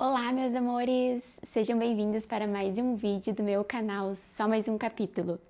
Olá, meus amores! Sejam bem-vindos para mais um vídeo do meu canal Só Mais Um Capítulo.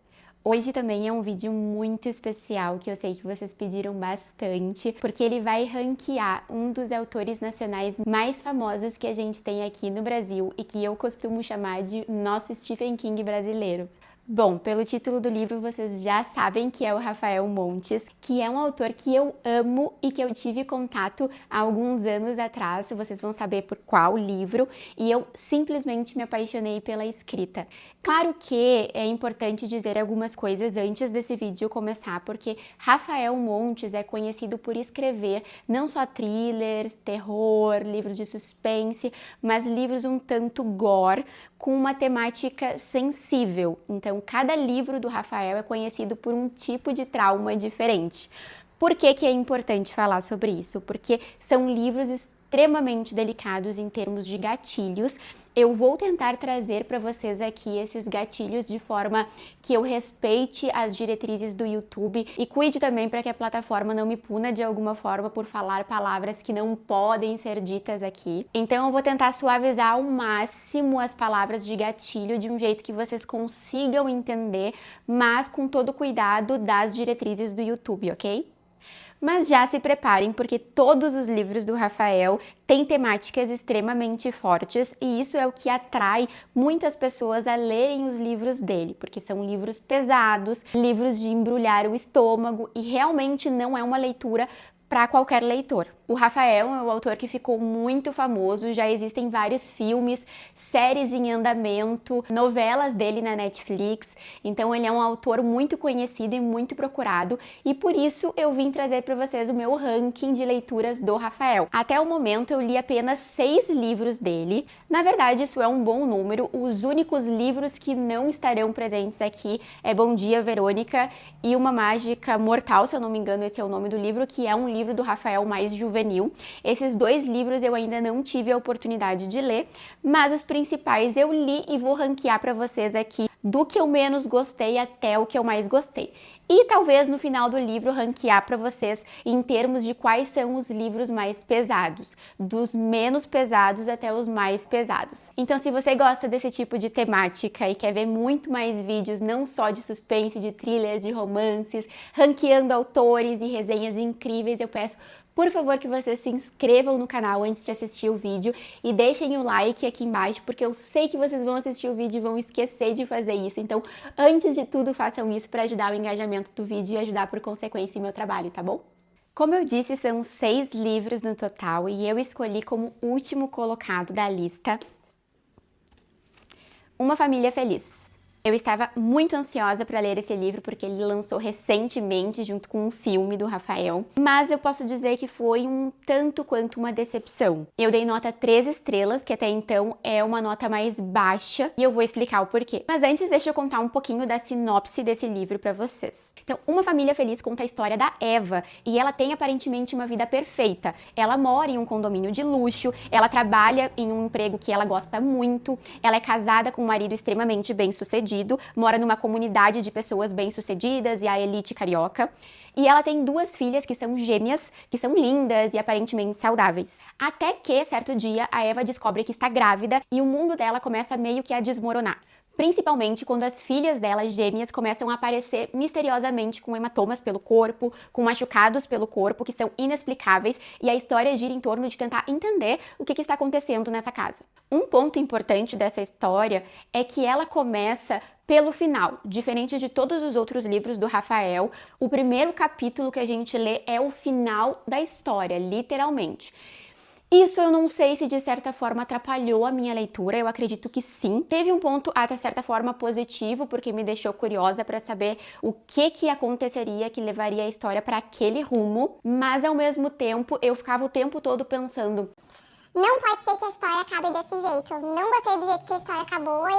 Hoje também é um vídeo muito especial que eu sei que vocês pediram bastante, porque ele vai ranquear um dos autores nacionais mais famosos que a gente tem aqui no Brasil e que eu costumo chamar de nosso Stephen King brasileiro. Bom, pelo título do livro vocês já sabem que é o Rafael Montes, que é um autor que eu amo e que eu tive contato há alguns anos atrás, vocês vão saber por qual livro, e eu simplesmente me apaixonei pela escrita. Claro que é importante dizer algumas coisas antes desse vídeo começar, porque Rafael Montes é conhecido por escrever não só thrillers, terror, livros de suspense, mas livros um tanto gore, com uma temática sensível. Então, cada livro do Rafael é conhecido por um tipo de trauma diferente. Por que é importante falar sobre isso? Porque são livros extremamente delicados em termos de gatilhos. Eu vou tentar trazer para vocês aqui esses gatilhos de forma que eu respeite as diretrizes do YouTube e cuide também para que a plataforma não me puna de alguma forma por falar palavras que não podem ser ditas aqui. Então eu vou tentar suavizar ao máximo as palavras de gatilho de um jeito que vocês consigam entender, mas com todo o cuidado das diretrizes do YouTube, ok? Mas já se preparem, porque todos os livros do Rafael têm temáticas extremamente fortes e isso é o que atrai muitas pessoas a lerem os livros dele, porque são livros pesados, livros de embrulhar o estômago e realmente não é uma leitura para qualquer leitor. O Rafael é um autor que ficou muito famoso, já existem vários filmes, séries em andamento, novelas dele na Netflix, então ele é um autor muito conhecido e muito procurado, e por isso eu vim trazer para vocês o meu ranking de leituras do Rafael. Até o momento eu li apenas 6 livros dele, na verdade isso é um bom número, os únicos livros que não estarão presentes aqui é Bom Dia, Verônica e Uma Mágica Mortal, se eu não me engano esse é o nome do livro, que é um livro do Rafael mais juvenil. Esses 2 livros eu ainda não tive a oportunidade de ler, mas os principais eu li e vou ranquear para vocês aqui do que eu menos gostei até o que eu mais gostei. E talvez no final do livro ranquear para vocês em termos de quais são os livros mais pesados, dos menos pesados até os mais pesados. Então se você gosta desse tipo de temática e quer ver muito mais vídeos, não só de suspense, de thriller, de romances, ranqueando autores e resenhas incríveis, eu peço por favor que vocês se inscrevam no canal antes de assistir o vídeo e deixem o like aqui embaixo, porque eu sei que vocês vão assistir o vídeo e vão esquecer de fazer isso. Então, antes de tudo, façam isso para ajudar o engajamento do vídeo e ajudar por consequência o meu trabalho, tá bom? Como eu disse, são 6 livros no total e eu escolhi como último colocado da lista Uma Família Feliz. Eu estava muito ansiosa para ler esse livro porque ele lançou recentemente junto com um filme do Rafael, mas eu posso dizer que foi um tanto quanto uma decepção. Eu dei nota 3 estrelas, que até então é uma nota mais baixa, e eu vou explicar o porquê. Mas antes, deixa eu contar um pouquinho da sinopse desse livro para vocês. Então, Uma Família Feliz conta a história da Eva, e ela tem aparentemente uma vida perfeita. Ela mora em um condomínio de luxo, ela trabalha em um emprego que ela gosta muito, ela é casada com um marido extremamente bem-sucedido, mora numa comunidade de pessoas bem-sucedidas e a elite carioca, e ela tem 2 filhas que são gêmeas, que são lindas e aparentemente saudáveis. Até que, certo dia, a Eva descobre que está grávida e o mundo dela começa meio que a desmoronar. Principalmente quando as filhas dela, gêmeas, começam a aparecer misteriosamente com hematomas pelo corpo, com machucados pelo corpo que são inexplicáveis, e a história gira em torno de tentar entender o que está acontecendo nessa casa. Um ponto importante dessa história é que ela começa pelo final. Diferente de todos os outros livros do Rafael, o primeiro capítulo que a gente lê é o final da história, literalmente. Isso eu não sei se de certa forma atrapalhou a minha leitura, eu acredito que sim. Teve um ponto até certa forma positivo, porque me deixou curiosa para saber o que aconteceria que levaria a história para aquele rumo, mas ao mesmo tempo eu ficava o tempo todo pensando: não pode ser que a história acabe desse jeito, eu não gostei do jeito que a história acabou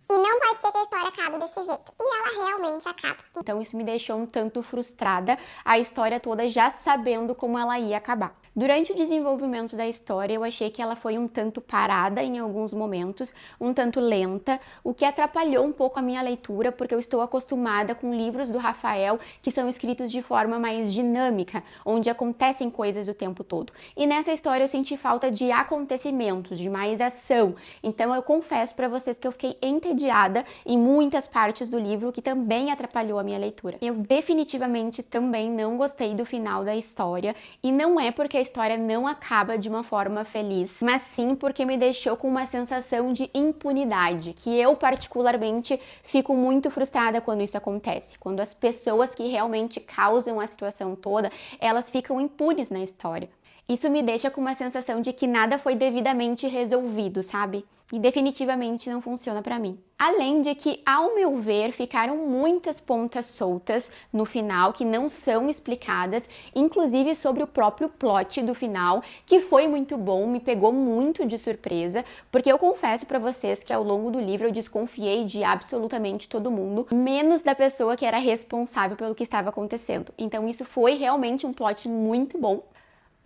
e não pode ser que a história acabe desse jeito. E ela realmente acaba. Então isso me deixou um tanto frustrada, a história toda já sabendo como ela ia acabar. Durante o desenvolvimento da história, eu achei que ela foi um tanto parada em alguns momentos, um tanto lenta, o que atrapalhou um pouco a minha leitura, porque eu estou acostumada com livros do Rafael que são escritos de forma mais dinâmica, onde acontecem coisas o tempo todo. E nessa história eu senti falta de acontecimentos, de mais ação. Então eu confesso para vocês que eu fiquei entediada em muitas partes do livro, o que também atrapalhou a minha leitura. Eu definitivamente também não gostei do final da história, e não é porque a história não acaba de uma forma feliz, mas sim porque me deixou com uma sensação de impunidade, que eu particularmente fico muito frustrada quando isso acontece, quando as pessoas que realmente causam a situação toda, elas ficam impunes na história. Isso me deixa com uma sensação de que nada foi devidamente resolvido, sabe? E definitivamente não funciona pra mim. Além de que, ao meu ver, ficaram muitas pontas soltas no final que não são explicadas, inclusive sobre o próprio plot do final, que foi muito bom, me pegou muito de surpresa, porque eu confesso pra vocês que ao longo do livro eu desconfiei de absolutamente todo mundo, menos da pessoa que era responsável pelo que estava acontecendo. Então isso foi realmente um plot muito bom.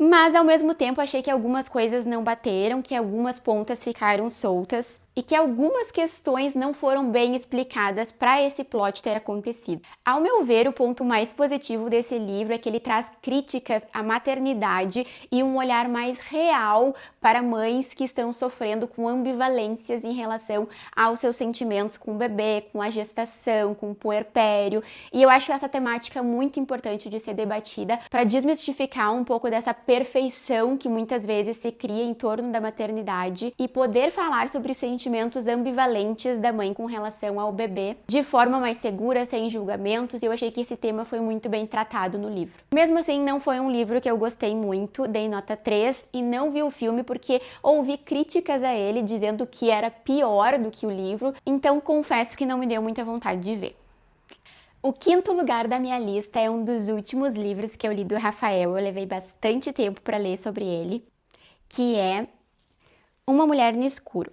Mas ao mesmo tempo achei que algumas coisas não bateram, que algumas pontas ficaram soltas e que algumas questões não foram bem explicadas para esse plot ter acontecido. Ao meu ver, o ponto mais positivo desse livro é que ele traz críticas à maternidade e um olhar mais real para mães que estão sofrendo com ambivalências em relação aos seus sentimentos com o bebê, com a gestação, com o puerpério. E eu acho essa temática muito importante de ser debatida para desmistificar um pouco dessa perfeição que muitas vezes se cria em torno da maternidade e poder falar sobre os sentimentos ambivalentes da mãe com relação ao bebê de forma mais segura, sem julgamentos, e eu achei que esse tema foi muito bem tratado no livro. Mesmo assim, não foi um livro que eu gostei muito, dei nota 3 e não vi o filme porque ouvi críticas a ele dizendo que era pior do que o livro, então confesso que não me deu muita vontade de ver. O quinto lugar da minha lista é um dos últimos livros que eu li do Rafael, eu levei bastante tempo para ler sobre ele, que é Uma Mulher no Escuro.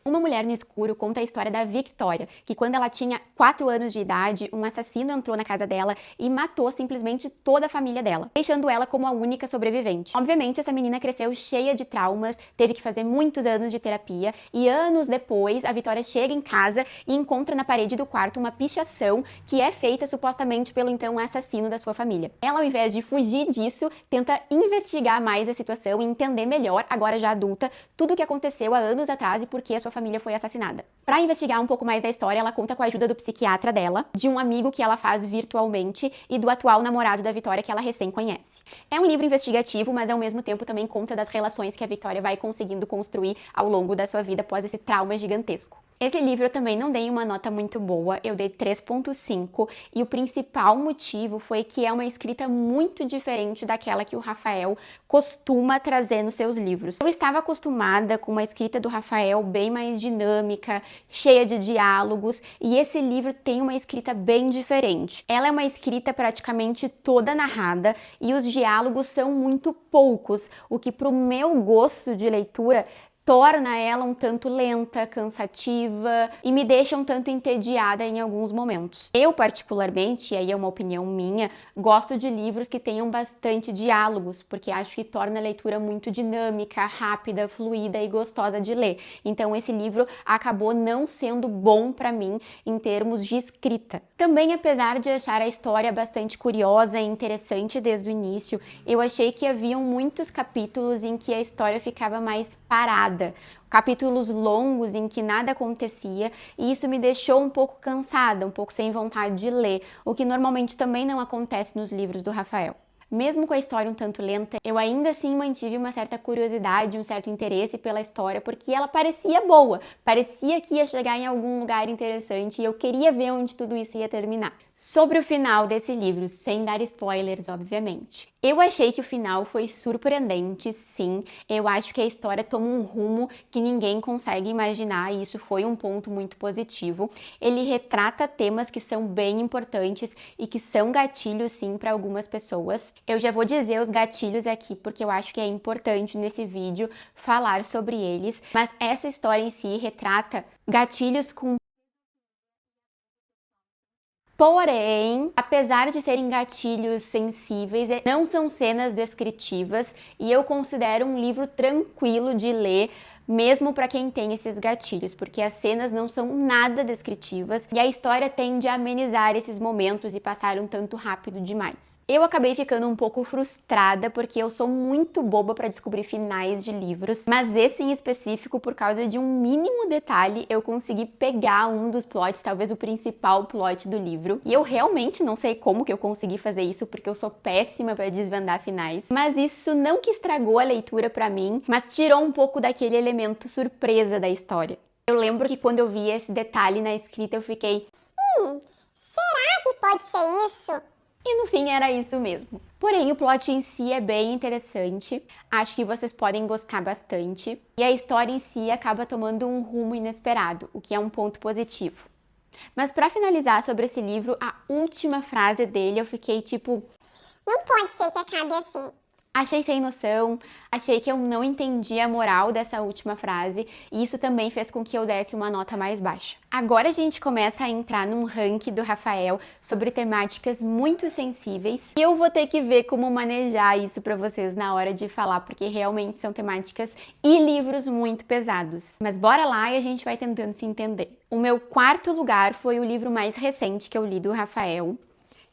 Uma Mulher no Escuro conta a história da Victoria, que quando ela tinha 4 anos de idade, um assassino entrou na casa dela e matou simplesmente toda a família dela, deixando ela como a única sobrevivente. Obviamente, essa menina cresceu cheia de traumas, teve que fazer muitos anos de terapia, e anos depois, a Victoria chega em casa e encontra na parede do quarto uma pichação que é feita supostamente pelo então assassino da sua família. Ela, ao invés de fugir disso, tenta investigar mais a situação e entender melhor, agora já adulta, tudo o que aconteceu há anos atrás e por que a sua família foi assassinada. Para investigar um pouco mais da história, ela conta com a ajuda do psiquiatra dela, de um amigo que ela faz virtualmente e do atual namorado da Victoria que ela recém conhece. É um livro investigativo, mas ao mesmo tempo também conta das relações que a Victoria vai conseguindo construir ao longo da sua vida após esse trauma gigantesco. Esse livro eu também não dei uma nota muito boa, eu dei 3.5, e o principal motivo foi que é uma escrita muito diferente daquela que o Rafael costuma trazer nos seus livros. Eu estava acostumada com uma escrita do Rafael bem mais dinâmica, cheia de diálogos, e esse livro tem uma escrita bem diferente. Ela é uma escrita praticamente toda narrada e os diálogos são muito poucos, o que pro meu gosto de leitura torna ela um tanto lenta, cansativa e me deixa um tanto entediada em alguns momentos. Eu, particularmente, e aí é uma opinião minha, gosto de livros que tenham bastante diálogos, porque acho que torna a leitura muito dinâmica, rápida, fluida e gostosa de ler. Então esse livro acabou não sendo bom para mim em termos de escrita. Também, apesar de achar a história bastante curiosa e interessante desde o início, eu achei que haviam muitos capítulos em que a história ficava mais parada, capítulos longos em que nada acontecia, e isso me deixou um pouco cansada, um pouco sem vontade de ler, o que normalmente também não acontece nos livros do Rafael. Mesmo com a história um tanto lenta, eu ainda assim mantive uma certa curiosidade, um certo interesse pela história, porque ela parecia boa, parecia que ia chegar em algum lugar interessante e eu queria ver onde tudo isso ia terminar. Sobre o final desse livro, sem dar spoilers, obviamente. Eu achei que o final foi surpreendente, sim. Eu acho que a história toma um rumo que ninguém consegue imaginar e isso foi um ponto muito positivo. Ele retrata temas que são bem importantes e que são gatilhos, sim, para algumas pessoas. Eu já vou dizer os gatilhos aqui porque eu acho que é importante nesse vídeo falar sobre eles, mas essa história em si retrata gatilhos com Porém, apesar de serem gatilhos sensíveis, não são cenas descritivas e eu considero um livro tranquilo de ler, mesmo para quem tem esses gatilhos, porque as cenas não são nada descritivas e a história tende a amenizar esses momentos e passar um tanto rápido demais. Eu acabei ficando um pouco frustrada porque eu sou muito boba para descobrir finais de livros, mas esse em específico, por causa de um mínimo detalhe, eu consegui pegar um dos plots, talvez o principal plot do livro, e eu realmente não sei como que eu consegui fazer isso, porque eu sou péssima para desvendar finais, mas isso não que estragou a leitura para mim, mas tirou um pouco daquele elemento surpresa da história. Eu lembro que quando eu vi esse detalhe na escrita, eu fiquei, será que pode ser isso? e no fim era isso mesmo. Porém, o plot em si é bem interessante, acho que vocês podem gostar bastante, e a história em si acaba tomando um rumo inesperado, o que é um ponto positivo. Mas para finalizar sobre esse livro, a última frase dele eu fiquei tipo, Não pode ser que acabe assim. achei sem noção, achei que eu não entendi a moral dessa última frase e isso também fez com que eu desse uma nota mais baixa. Agora a gente começa a entrar num ranking do Rafael sobre temáticas muito sensíveis e eu vou ter que ver como manejar isso pra vocês na hora de falar, porque realmente são temáticas e livros muito pesados. Mas bora lá e a gente vai tentando se entender. O meu quarto lugar foi o livro mais recente que eu li do Rafael,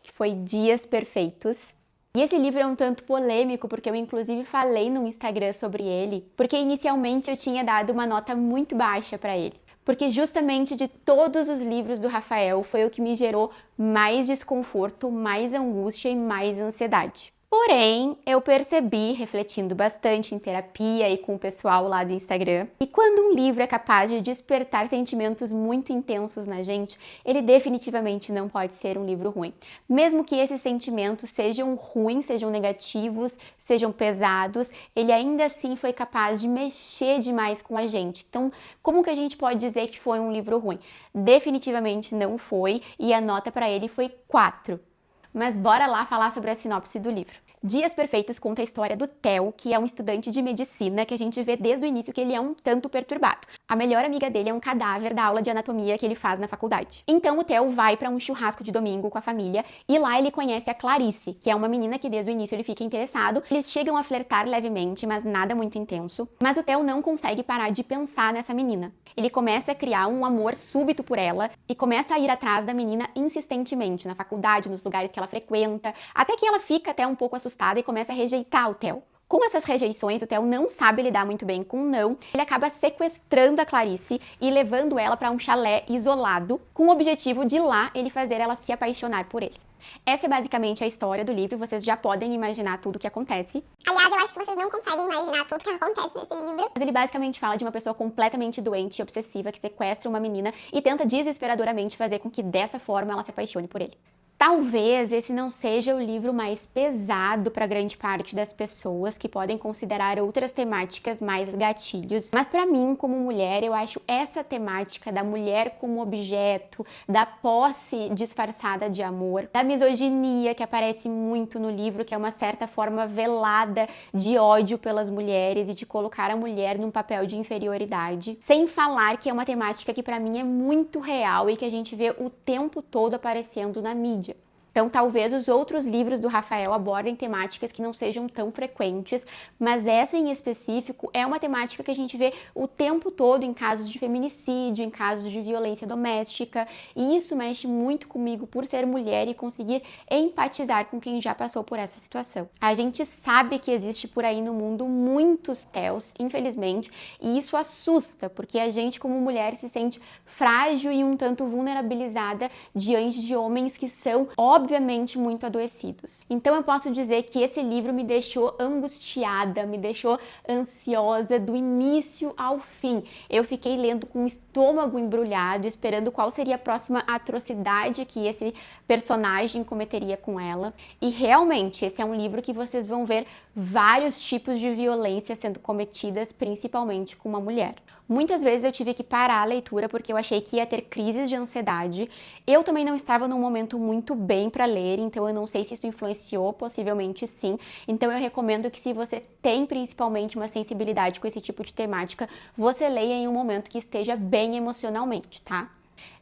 que foi Dias Perfeitos. E esse livro é um tanto polêmico, porque eu inclusive falei no Instagram sobre ele, porque inicialmente eu tinha dado uma nota muito baixa para ele. Porque justamente de todos os livros do Rafael foi o que me gerou mais desconforto, mais angústia e mais ansiedade. Porém, eu percebi, refletindo bastante em terapia e com o pessoal lá do Instagram, que quando um livro é capaz de despertar sentimentos muito intensos na gente, ele definitivamente não pode ser um livro ruim. Mesmo que esses sentimentos sejam ruins, sejam negativos, sejam pesados, ele ainda assim foi capaz de mexer demais com a gente. Então, como que a gente pode dizer que foi um livro ruim? Definitivamente não foi, e a nota para ele foi 4. Mas bora lá falar sobre a sinopse do livro. Dias Perfeitos conta a história do Theo, que é um estudante de medicina que a gente vê desde o início que ele é um tanto perturbado. A melhor amiga dele é um cadáver da aula de anatomia que ele faz na faculdade. Então o Theo vai para um churrasco de domingo com a família e lá ele conhece a Clarice, que é uma menina que desde o início ele fica interessado. Eles chegam a flertar levemente, mas nada muito intenso. Mas o Theo não consegue parar de pensar nessa menina. Ele começa a criar um amor súbito por ela e começa a ir atrás da menina insistentemente, na faculdade, nos lugares que ela frequenta, até que ela fica até um pouco assustada e começa a rejeitar o Theo. Com essas rejeições, o Theo não sabe lidar muito bem com o não. Ele acaba sequestrando a Clarice e levando ela para um chalé isolado, com o objetivo de lá ele fazer ela se apaixonar por ele. Essa é basicamente a história do livro, vocês já podem imaginar tudo o que acontece. Aliás, eu acho que vocês não conseguem imaginar tudo que acontece nesse livro. Mas ele basicamente fala de uma pessoa completamente doente e obsessiva que sequestra uma menina e tenta desesperadoramente fazer com que dessa forma ela se apaixone por ele. Talvez esse não seja o livro mais pesado para grande parte das pessoas que podem considerar outras temáticas mais gatilhos, mas para mim, como mulher, eu acho essa temática da mulher como objeto, da posse disfarçada de amor, da misoginia que aparece muito no livro, que é uma certa forma velada de ódio pelas mulheres e de colocar a mulher num papel de inferioridade, sem falar que é uma temática que para mim é muito real e que a gente vê o tempo todo aparecendo na mídia. Então, talvez os outros livros do Rafael abordem temáticas que não sejam tão frequentes, mas essa em específico é uma temática que a gente vê o tempo todo em casos de feminicídio, em casos de violência doméstica, e isso mexe muito comigo por ser mulher e conseguir empatizar com quem já passou por essa situação. A gente sabe que existe por aí no mundo muitos Theos, infelizmente, e isso assusta, porque a gente como mulher se sente frágil e um tanto vulnerabilizada diante de homens que são obviamente muito adoecidos. Então eu posso dizer que esse livro me deixou angustiada, me deixou ansiosa do início ao fim. Eu fiquei lendo com o estômago embrulhado, esperando qual seria a próxima atrocidade que esse personagem cometeria com ela. E realmente, esse é um livro que vocês vão ver vários tipos de violência sendo cometidas, principalmente com uma mulher. Muitas vezes eu tive que parar a leitura porque eu achei que ia ter crises de ansiedade. Eu também não estava num momento muito bem para ler, então eu não sei se isso influenciou, possivelmente sim. Então eu recomendo que se você tem principalmente uma sensibilidade com esse tipo de temática, você leia em um momento que esteja bem emocionalmente, tá?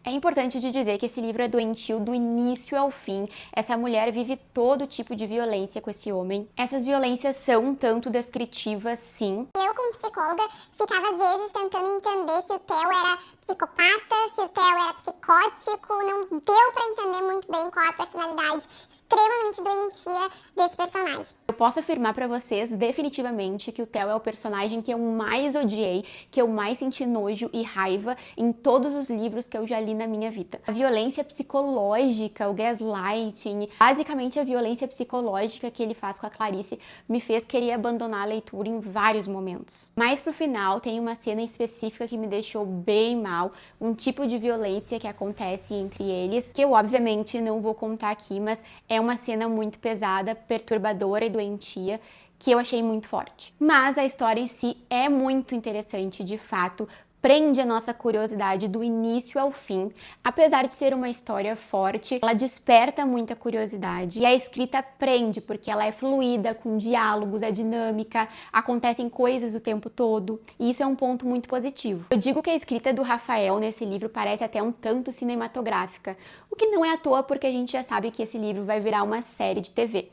É importante de dizer que esse livro é doentio do início ao fim. Essa mulher vive todo tipo de violência com esse homem. Essas violências são um tanto descritivas, sim. Eu, como psicóloga, ficava às vezes tentando entender se o Theo era psicopata, se o Theo era psicótico. Não deu pra entender muito bem qual é a personalidade extremamente doentia desse personagem. Eu posso afirmar pra vocês definitivamente que o Theo é o personagem que eu mais odiei, que eu mais senti nojo e raiva em todos os livros que eu já li na minha vida. A violência psicológica, o gaslighting, basicamente a violência psicológica que ele faz com a Clarice me fez querer abandonar a leitura em vários momentos. Mas pro final tem uma cena específica que me deixou bem mal, um tipo de violência que acontece entre eles, que eu obviamente não vou contar aqui, mas é uma cena muito pesada, perturbadora e doentia, que eu achei muito forte. Mas a história em si é muito interessante, de fato, prende a nossa curiosidade do início ao fim. Apesar de ser uma história forte, ela desperta muita curiosidade e a escrita prende porque ela é fluida, com diálogos, é dinâmica, acontecem coisas o tempo todo e isso é um ponto muito positivo. Eu digo que a escrita do Rafael nesse livro parece até um tanto cinematográfica, o que não é à toa porque a gente já sabe que esse livro vai virar uma série de TV,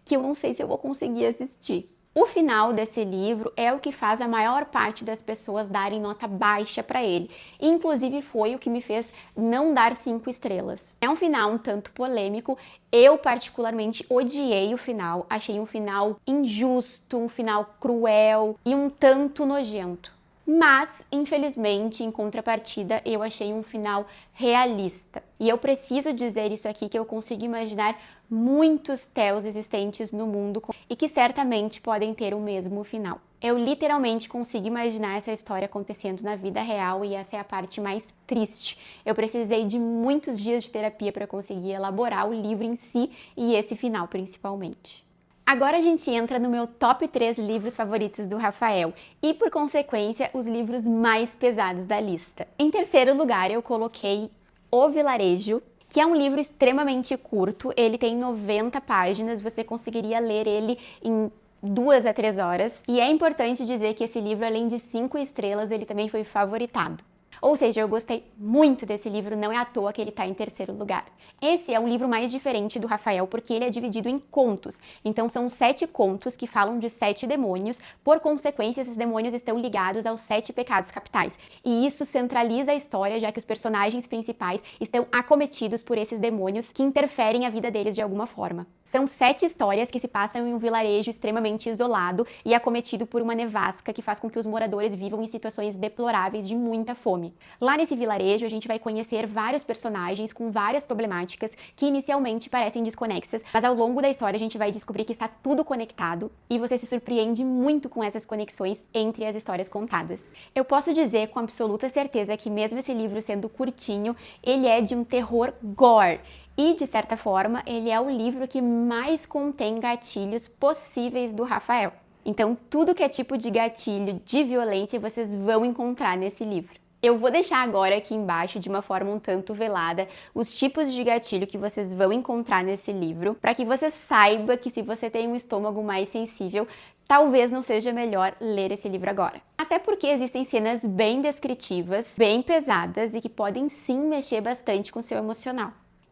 que eu não sei se eu vou conseguir assistir. O final desse livro é o que faz a maior parte das pessoas darem nota baixa para ele. Inclusive foi o que me fez não dar 5 estrelas. É um final um tanto polêmico. Eu particularmente odiei o final. Achei um final injusto, um final cruel e um tanto nojento. Mas, infelizmente, em contrapartida, eu achei um final realista. E eu preciso dizer isso aqui, que eu consigo imaginar muitos Theos existentes no mundo e que certamente podem ter o mesmo final. Eu literalmente consigo imaginar essa história acontecendo na vida real e essa é a parte mais triste. Eu precisei de muitos dias de terapia para conseguir elaborar o livro em si e esse final principalmente. Agora a gente entra no meu top 3 livros favoritos do Rafael e, por consequência, os livros mais pesados da lista. Em terceiro lugar, eu coloquei O Vilarejo, que é um livro extremamente curto, ele tem 90 páginas, você conseguiria ler ele em 2 a 3 horas. E é importante dizer que esse livro, além de 5 estrelas, ele também foi favoritado. Ou seja, eu gostei muito desse livro, não é à toa que ele está em terceiro lugar. Esse é um livro mais diferente do Rafael porque ele é dividido em contos. Então são 7 contos que falam de 7 demônios, por consequência esses demônios estão ligados aos 7 pecados capitais. E isso centraliza a história, já que os personagens principais estão acometidos por esses demônios que interferem a vida deles de alguma forma. São 7 histórias que se passam em um vilarejo extremamente isolado e acometido por uma nevasca que faz com que os moradores vivam em situações deploráveis de muita fome. Lá nesse vilarejo a gente vai conhecer vários personagens com várias problemáticas que inicialmente parecem desconexas, mas ao longo da história a gente vai descobrir que está tudo conectado e você se surpreende muito com essas conexões entre as histórias contadas. Eu posso dizer com absoluta certeza que mesmo esse livro sendo curtinho, ele é de um terror gore. E, de certa forma, ele é o livro que mais contém gatilhos possíveis do Rafael. Então, tudo que é tipo de gatilho de violência vocês vão encontrar nesse livro. Eu vou deixar agora aqui embaixo, de uma forma um tanto velada, os tipos de gatilho que vocês vão encontrar nesse livro, para que você saiba que se você tem um estômago mais sensível, talvez não seja melhor ler esse livro agora. Até porque existem cenas bem descritivas, bem pesadas e que podem sim mexer bastante com o seu emocional.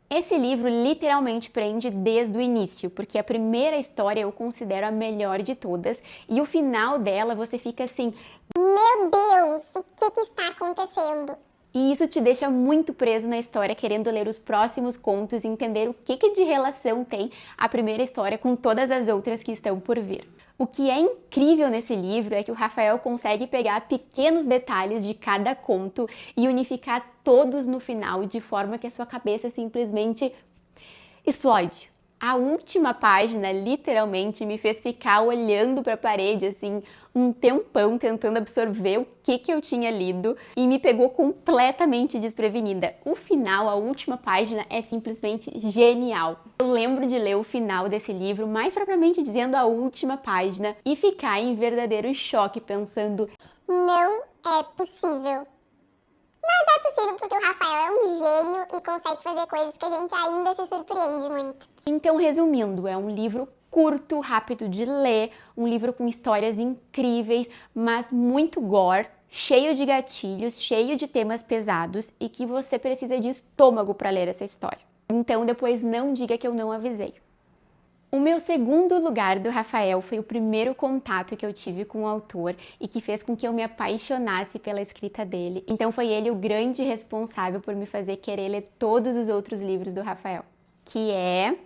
Esse livro literalmente prende desde o início, porque a primeira história eu considero a melhor de todas e o final dela você fica assim: meu Deus, o que está acontecendo? E isso te deixa muito preso na história, querendo ler os próximos contos e entender o que de relação tem a primeira história com todas as outras que estão por vir. O que é incrível nesse livro é que o Rafael consegue pegar pequenos detalhes de cada conto e unificar todos no final de forma que a sua cabeça simplesmente explode. A última página, literalmente, me fez ficar olhando para a parede, assim, um tempão, tentando absorver o que eu tinha lido e me pegou completamente desprevenida. O final, a última página, é simplesmente genial. Eu lembro de ler o final desse livro, mais propriamente dizendo a última página, e ficar em verdadeiro choque, pensando: não é possível. Mas é possível porque o Rafael é um gênio e consegue fazer coisas que a gente ainda se surpreende muito. Então, resumindo, é um livro curto, rápido de ler, um livro com histórias incríveis, mas muito gore. cheio de gatilhos, cheio de temas pesados e que você precisa de estômago para ler essa história. Então depois não diga que eu não avisei. O meu segundo lugar do Rafael foi o primeiro contato que eu tive com o autor e que fez com que eu me apaixonasse pela escrita dele. Então foi ele o grande responsável por me fazer querer ler todos os outros livros do Rafael, que é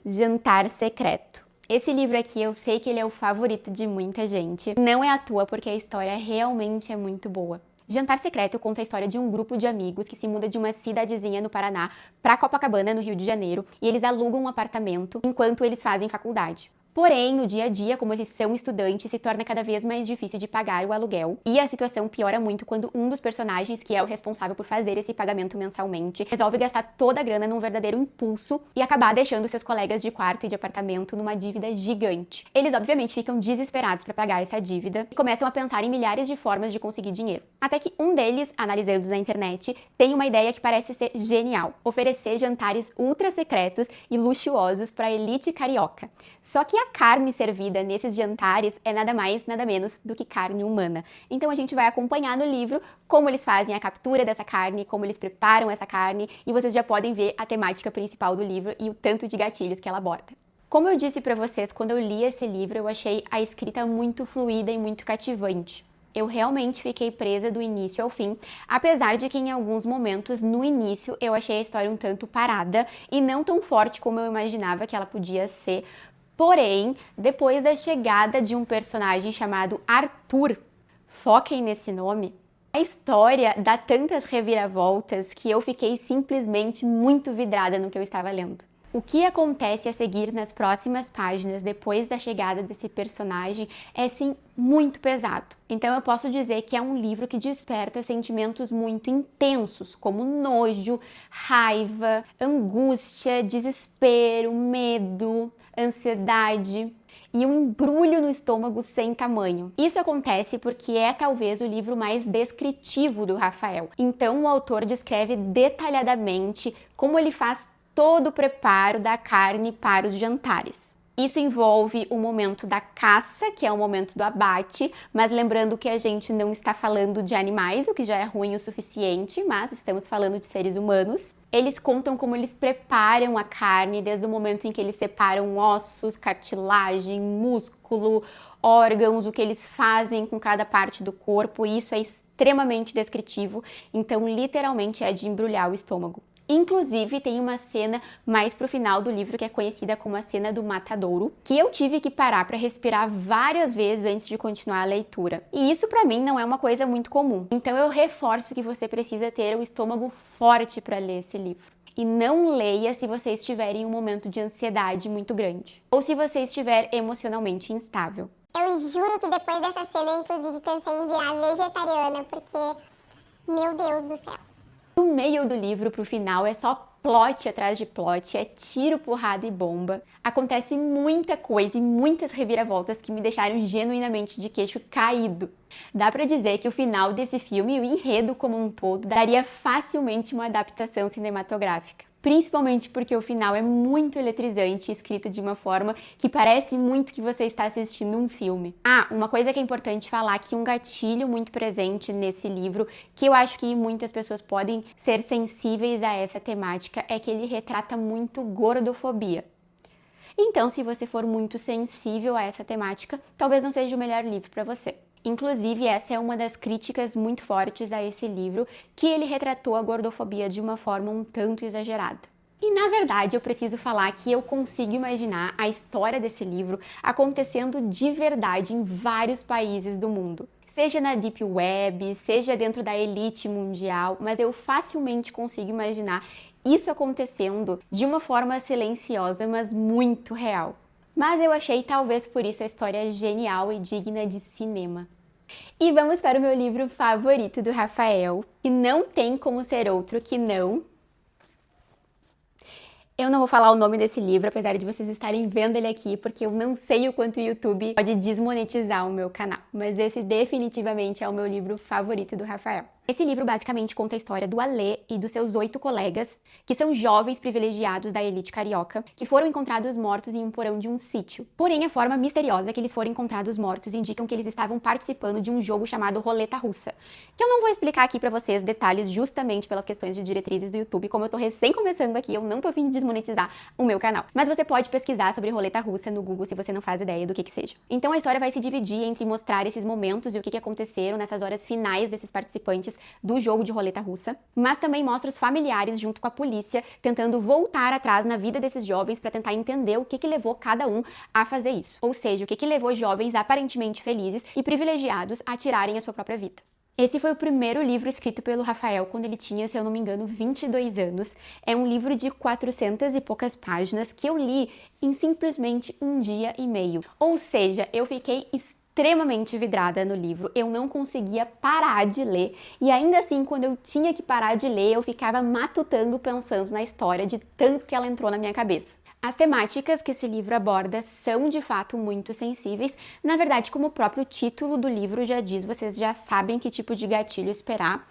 Jantar Secreto. Esse livro aqui eu sei que ele é o favorito de muita gente. Não é à toa porque a história realmente é muito boa. Jantar Secreto conta a história de um grupo de amigos que se muda de uma cidadezinha no Paraná para Copacabana, no Rio de Janeiro, e eles alugam um apartamento enquanto eles fazem faculdade. Porém, no dia a dia, como eles são estudantes, se torna cada vez mais difícil de pagar o aluguel. E a situação piora muito quando um dos personagens, que é o responsável por fazer esse pagamento mensalmente, resolve gastar toda a grana num verdadeiro impulso e acabar deixando seus colegas de quarto e de apartamento numa dívida gigante. Eles, obviamente, ficam desesperados para pagar essa dívida e começam a pensar em milhares de formas de conseguir dinheiro. Até que um deles, analisando na internet, tem uma ideia que parece ser genial: oferecer jantares ultra secretos e luxuosos para a elite carioca. Só que a carne servida nesses jantares é nada mais, nada menos do que carne humana. Então a gente vai acompanhar no livro como eles fazem a captura dessa carne, como eles preparam essa carne, e vocês já podem ver a temática principal do livro e o tanto de gatilhos que ela aborda. Como eu disse pra vocês, quando eu li esse livro, eu achei a escrita muito fluida e muito cativante. Eu realmente fiquei presa do início ao fim, apesar de que em alguns momentos, no início, eu achei a história um tanto parada e não tão forte como eu imaginava que ela podia ser. Porém, depois da chegada de um personagem chamado Arthur, foquem nesse nome, a história dá tantas reviravoltas que eu fiquei simplesmente muito vidrada no que eu estava lendo. O que acontece a seguir nas próximas páginas depois da chegada desse personagem é sim muito pesado. Então eu posso dizer que é um livro que desperta sentimentos muito intensos, como nojo, raiva, angústia, desespero, medo, ansiedade e um embrulho no estômago sem tamanho. Isso acontece porque é talvez o livro mais descritivo do Rafael. Então o autor descreve detalhadamente como ele faz todo o preparo da carne para os jantares. Isso envolve o momento da caça, que é o momento do abate, mas lembrando que a gente não está falando de animais, o que já é ruim o suficiente, mas estamos falando de seres humanos. Eles contam como eles preparam a carne, desde o momento em que eles separam ossos, cartilagem, músculo, órgãos, o que eles fazem com cada parte do corpo, e isso é extremamente descritivo, então literalmente é de embrulhar o estômago. Inclusive, tem uma cena mais pro final do livro que é conhecida como a cena do matadouro, que eu tive que parar para respirar várias vezes antes de continuar a leitura. E isso para mim não é uma coisa muito comum. Então eu reforço que você precisa ter o estômago forte para ler esse livro. E não leia se você estiver em um momento de ansiedade muito grande, ou se você estiver emocionalmente instável. Eu juro que depois dessa cena, inclusive, pensei em virar vegetariana, porque, meu Deus do céu. No meio do livro, pro final, é só plot atrás de plot, é tiro, porrada e bomba. Acontece muita coisa e muitas reviravoltas que me deixaram genuinamente de queixo caído. Dá pra dizer que o final desse filme e o enredo como um todo daria facilmente uma adaptação cinematográfica. Principalmente porque o final é muito eletrizante, escrito de uma forma que parece muito que você está assistindo um filme. Ah, uma coisa que é importante falar, que um gatilho muito presente nesse livro, que eu acho que muitas pessoas podem ser sensíveis a essa temática, é que ele retrata muito gordofobia. Então, se você for muito sensível a essa temática, talvez não seja o melhor livro para você. Inclusive, essa é uma das críticas muito fortes a esse livro, que ele retratou a gordofobia de uma forma um tanto exagerada. E na verdade, eu preciso falar que eu consigo imaginar a história desse livro acontecendo de verdade em vários países do mundo. Seja na Deep Web, seja dentro da elite mundial, mas eu facilmente consigo imaginar isso acontecendo de uma forma silenciosa, mas muito real. Mas eu achei talvez por isso a história genial e digna de cinema. E vamos para o meu livro favorito do Rafael, que não tem como ser outro que não... Eu não vou falar o nome desse livro, apesar de vocês estarem vendo ele aqui, porque eu não sei o quanto o YouTube pode desmonetizar o meu canal. Mas esse definitivamente é o meu livro favorito do Rafael. Esse livro basicamente conta a história do Alê e dos seus 8 colegas, que são jovens privilegiados da elite carioca, que foram encontrados mortos em um porão de um sítio. Porém, a forma misteriosa que eles foram encontrados mortos indicam que eles estavam participando de um jogo chamado Roleta Russa, que eu não vou explicar aqui pra vocês detalhes justamente pelas questões de diretrizes do YouTube, como eu tô recém começando aqui, eu não tô a fim de desmonetizar o meu canal. Mas você pode pesquisar sobre Roleta Russa no Google se você não faz ideia do que seja. Então a história vai se dividir entre mostrar esses momentos e o que aconteceram nessas horas finais desses participantes do jogo de roleta russa, mas também mostra os familiares junto com a polícia tentando voltar atrás na vida desses jovens para tentar entender o que levou cada um a fazer isso. Ou seja, o que levou jovens aparentemente felizes e privilegiados a tirarem a sua própria vida. Esse foi o primeiro livro escrito pelo Rafael quando ele tinha, se eu não me engano, 22 anos. É um livro de 400 e poucas páginas que eu li em simplesmente um dia e meio. Ou seja, eu fiquei extremamente vidrada no livro, eu não conseguia parar de ler, e ainda assim, quando eu tinha que parar de ler, eu ficava matutando pensando na história de tanto que ela entrou na minha cabeça. As temáticas que esse livro aborda são de fato muito sensíveis. Na verdade, como o próprio título do livro já diz, vocês já sabem que tipo de gatilho esperar.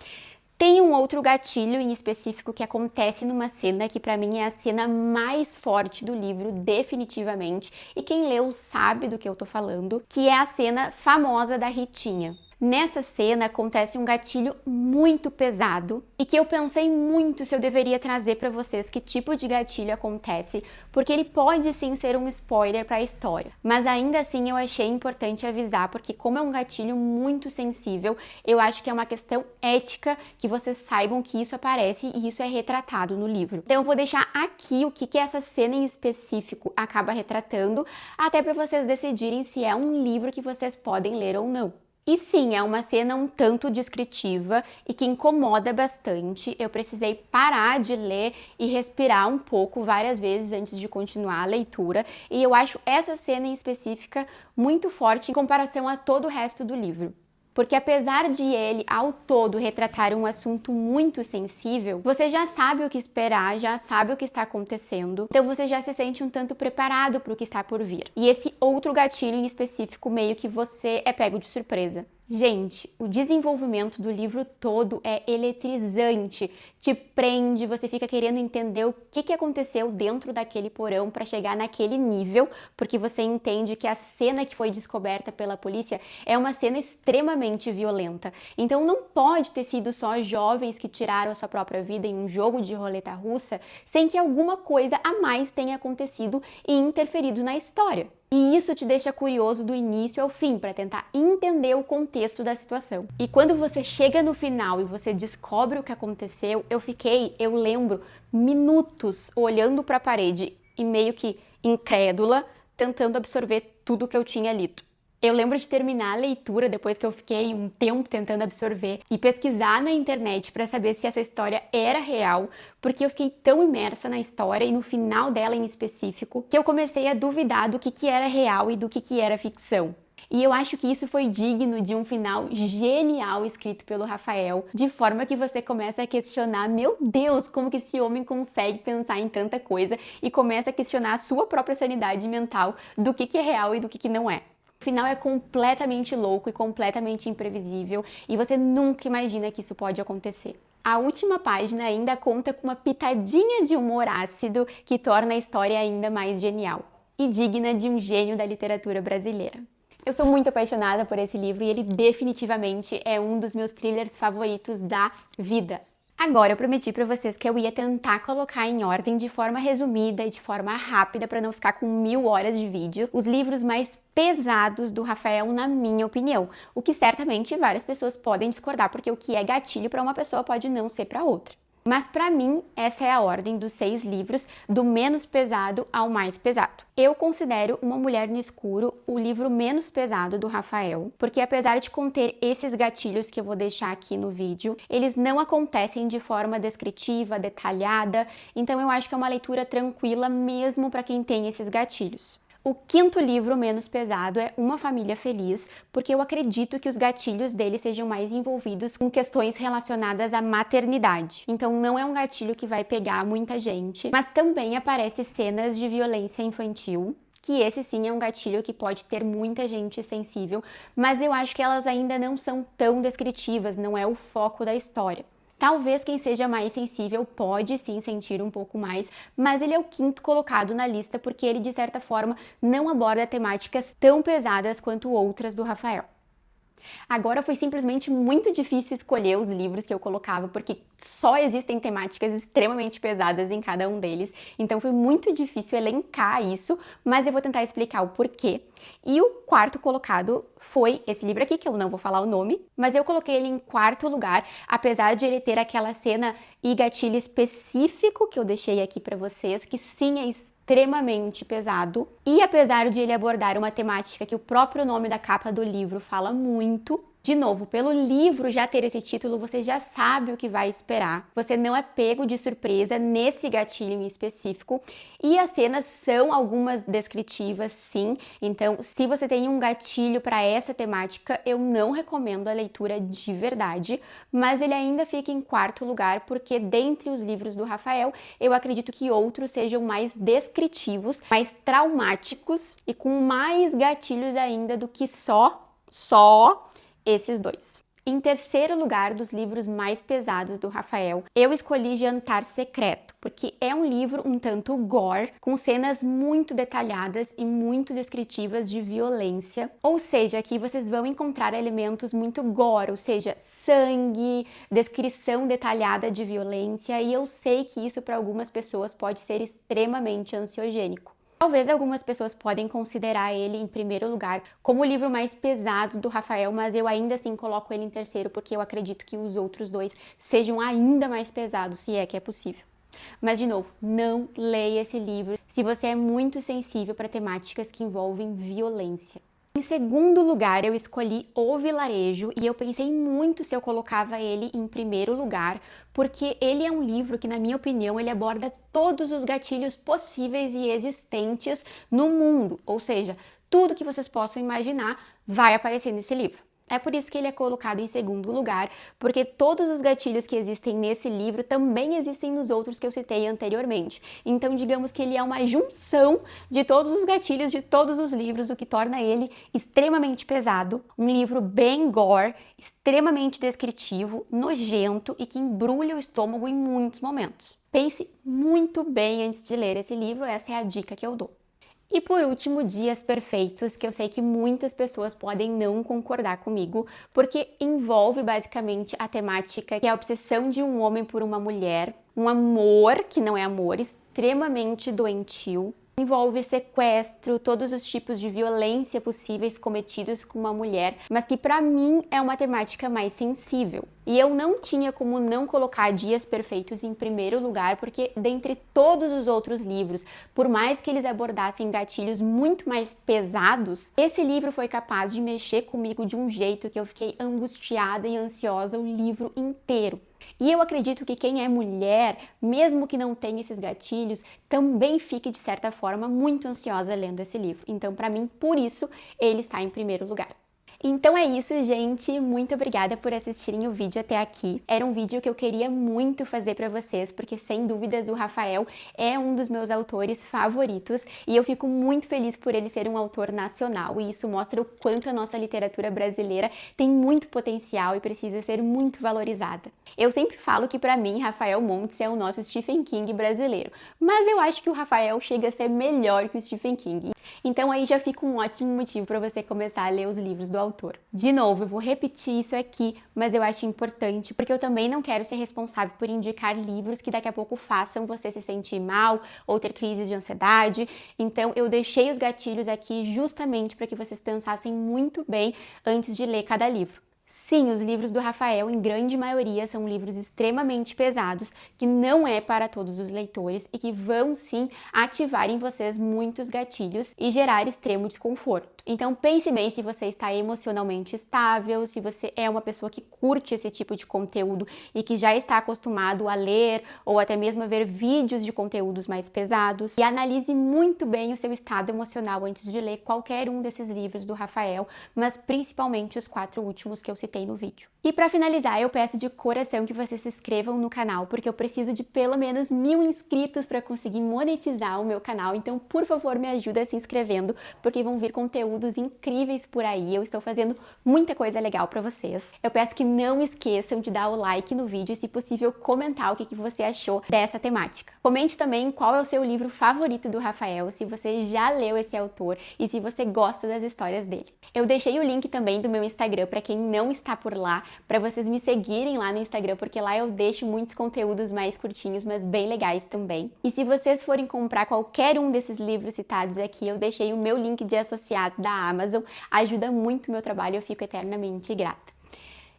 Tem um outro gatilho em específico que acontece numa cena que pra mim é a cena mais forte do livro, definitivamente, e quem leu sabe do que eu tô falando, que é a cena famosa da Ritinha. Nessa cena acontece um gatilho muito pesado e que eu pensei muito se eu deveria trazer para vocês que tipo de gatilho acontece, porque ele pode sim ser um spoiler para a história. Mas ainda assim eu achei importante avisar, porque como é um gatilho muito sensível, eu acho que é uma questão ética que vocês saibam que isso aparece e isso é retratado no livro. Então eu vou deixar aqui o que essa cena em específico acaba retratando, até para vocês decidirem se é um livro que vocês podem ler ou não. E sim, é uma cena um tanto descritiva e que incomoda bastante. Eu precisei parar de ler e respirar um pouco várias vezes antes de continuar a leitura. E eu acho essa cena em específica muito forte em comparação a todo o resto do livro. Porque apesar de ele, ao todo, retratar um assunto muito sensível, você já sabe o que esperar, já sabe o que está acontecendo, então você já se sente um tanto preparado para o que está por vir. E esse outro gatilho em específico, meio que você é pego de surpresa. Gente, o desenvolvimento do livro todo é eletrizante, te prende, você fica querendo entender o que aconteceu dentro daquele porão para chegar naquele nível, porque você entende que a cena que foi descoberta pela polícia é uma cena extremamente violenta. Então não pode ter sido só jovens que tiraram a sua própria vida em um jogo de roleta russa sem que alguma coisa a mais tenha acontecido e interferido na história. E isso te deixa curioso do início ao fim, para tentar entender o contexto da situação. E quando você chega no final e você descobre o que aconteceu, eu lembro, minutos olhando para a parede e meio que incrédula, tentando absorver tudo que eu tinha lido. Eu lembro de terminar a leitura depois que eu fiquei um tempo tentando absorver e pesquisar na internet para saber se essa história era real, porque eu fiquei tão imersa na história e no final dela em específico, que eu comecei a duvidar do que era real e do que era ficção. E eu acho que isso foi digno de um final genial escrito pelo Rafael, de forma que você começa a questionar, meu Deus, como que esse homem consegue pensar em tanta coisa, e começa a questionar a sua própria sanidade mental do que é real e do que não é. O final é completamente louco e completamente imprevisível e você nunca imagina que isso pode acontecer. A última página ainda conta com uma pitadinha de humor ácido que torna a história ainda mais genial e digna de um gênio da literatura brasileira. Eu sou muito apaixonada por esse livro e ele definitivamente é um dos meus thrillers favoritos da vida. Agora eu prometi pra vocês que eu ia tentar colocar em ordem de forma resumida e de forma rápida para não ficar com 1000 horas de vídeo os livros mais pesados do Rafael, na minha opinião, o que certamente várias pessoas podem discordar, porque o que é gatilho para uma pessoa pode não ser para outra. Mas para mim, essa é a ordem dos 6 livros, do menos pesado ao mais pesado. Eu considero Uma Mulher no Escuro o livro menos pesado do Rafael, porque apesar de conter esses gatilhos que eu vou deixar aqui no vídeo, eles não acontecem de forma descritiva, detalhada, então eu acho que é uma leitura tranquila mesmo para quem tem esses gatilhos. O 5º livro menos pesado é Uma Família Feliz, porque eu acredito que os gatilhos dele sejam mais envolvidos com questões relacionadas à maternidade. Então não é um gatilho que vai pegar muita gente, mas também aparece cenas de violência infantil. que esse sim é um gatilho que pode ter muita gente sensível, mas eu acho que elas ainda não são tão descritivas, não é o foco da história. Talvez quem seja mais sensível pode sim sentir um pouco mais, mas ele é o quinto colocado na lista porque ele, de certa forma, não aborda temáticas tão pesadas quanto outras do Rafael. Agora foi simplesmente muito difícil escolher os livros que eu colocava, porque só existem temáticas extremamente pesadas em cada um deles, então foi muito difícil elencar isso, mas eu vou tentar explicar o porquê. E o quarto colocado foi esse livro aqui, que eu não vou falar o nome, mas eu coloquei ele em quarto lugar, apesar de ele ter aquela cena e gatilho específico que eu deixei aqui pra vocês, que sim é extremamente pesado, e apesar de ele abordar uma temática que o próprio nome da capa do livro fala muito, de novo, pelo livro já ter esse título, você já sabe o que vai esperar. Você não é pego de surpresa nesse gatilho em específico. E as cenas são algumas descritivas, sim. Então, se você tem um gatilho para essa temática, eu não recomendo a leitura de verdade. Mas ele ainda fica em quarto lugar, porque dentre os livros do Rafael, eu acredito que outros sejam mais descritivos, mais traumáticos e com mais gatilhos ainda do que só esses dois. Em terceiro lugar dos livros mais pesados do Rafael, eu escolhi Jantar Secreto, porque é um livro um tanto gore, com cenas muito detalhadas e muito descritivas de violência. Ou seja, aqui vocês vão encontrar elementos muito gore, ou seja, sangue, descrição detalhada de violência, e eu sei que isso para algumas pessoas pode ser extremamente ansiogênico. Talvez algumas pessoas podem considerar ele em primeiro lugar como o livro mais pesado do Rafael, mas eu ainda assim coloco ele em terceiro porque eu acredito que os outros dois sejam ainda mais pesados, se é que é possível. Mas, de novo, não leia esse livro se você é muito sensível para temáticas que envolvem violência. Em segundo lugar, eu escolhi O Vilarejo e eu pensei muito se eu colocava ele em primeiro lugar, porque ele é um livro que, na minha opinião, ele aborda todos os gatilhos possíveis e existentes no mundo, ou seja, tudo que vocês possam imaginar vai aparecer nesse livro. É por isso que ele é colocado em segundo lugar, porque todos os gatilhos que existem nesse livro também existem nos outros que eu citei anteriormente. Então, digamos que ele é uma junção de todos os gatilhos de todos os livros, o que torna ele extremamente pesado, um livro bem gore, extremamente descritivo, nojento e que embrulha o estômago em muitos momentos. Pense muito bem antes de ler esse livro, essa é a dica que eu dou. E por último, Dias Perfeitos, que eu sei que muitas pessoas podem não concordar comigo, porque envolve basicamente a temática que é a obsessão de um homem por uma mulher, um amor que não é amor, extremamente doentio. Envolve sequestro, todos os tipos de violência possíveis cometidos com uma mulher, mas que para mim é uma temática mais sensível. E eu não tinha como não colocar Dias Perfeitos em primeiro lugar, porque dentre todos os outros livros, por mais que eles abordassem gatilhos muito mais pesados, esse livro foi capaz de mexer comigo de um jeito que eu fiquei angustiada e ansiosa o livro inteiro. E eu acredito que quem é mulher, mesmo que não tenha esses gatilhos, também fique de certa forma muito ansiosa lendo esse livro. Então, para mim, por isso, ele está em primeiro lugar. Então é isso, gente. Muito obrigada por assistirem o vídeo até aqui. Era um vídeo que eu queria muito fazer para vocês, porque sem dúvidas o Rafael é um dos meus autores favoritos e eu fico muito feliz por ele ser um autor nacional, e isso mostra o quanto a nossa literatura brasileira tem muito potencial e precisa ser muito valorizada. Eu sempre falo que para mim Rafael Montes é o nosso Stephen King brasileiro, mas eu acho que o Rafael chega a ser melhor que o Stephen King. Então aí já fica um ótimo motivo para você começar a ler os livros do autor. De novo, eu vou repetir isso aqui, mas eu acho importante porque eu também não quero ser responsável por indicar livros que daqui a pouco façam você se sentir mal ou ter crises de ansiedade. Então eu deixei os gatilhos aqui justamente para que vocês pensassem muito bem antes de ler cada livro. Sim, os livros do Rafael, em grande maioria, são livros extremamente pesados, que não é para todos os leitores e que vão sim ativar em vocês muitos gatilhos e gerar extremo desconforto. Então pense bem se você está emocionalmente estável, se você é uma pessoa que curte esse tipo de conteúdo e que já está acostumado a ler ou até mesmo a ver vídeos de conteúdos mais pesados. E analise muito bem o seu estado emocional antes de ler qualquer um desses livros do Rafael, mas principalmente os 4 últimos que eu citei no vídeo. E para finalizar, eu peço de coração que vocês se inscrevam no canal, porque eu preciso de pelo menos 1000 inscritos para conseguir monetizar o meu canal. Então, por favor, me ajuda se inscrevendo, porque vão vir conteúdos incríveis por aí. Eu estou fazendo muita coisa legal para vocês. Eu peço que não esqueçam de dar o like no vídeo e, se possível, comentar o que você achou dessa temática. Comente também qual é o seu livro favorito do Rafael, se você já leu esse autor e se você gosta das histórias dele. Eu deixei o link também do meu Instagram para quem não está por lá, para vocês me seguirem lá no Instagram, porque lá eu deixo muitos conteúdos mais curtinhos, mas bem legais também. E se vocês forem comprar qualquer um desses livros citados aqui, eu deixei o meu link de associado da Amazon, ajuda muito o meu trabalho, eu fico eternamente grata.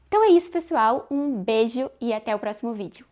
Então é isso, pessoal, um beijo e até o próximo vídeo.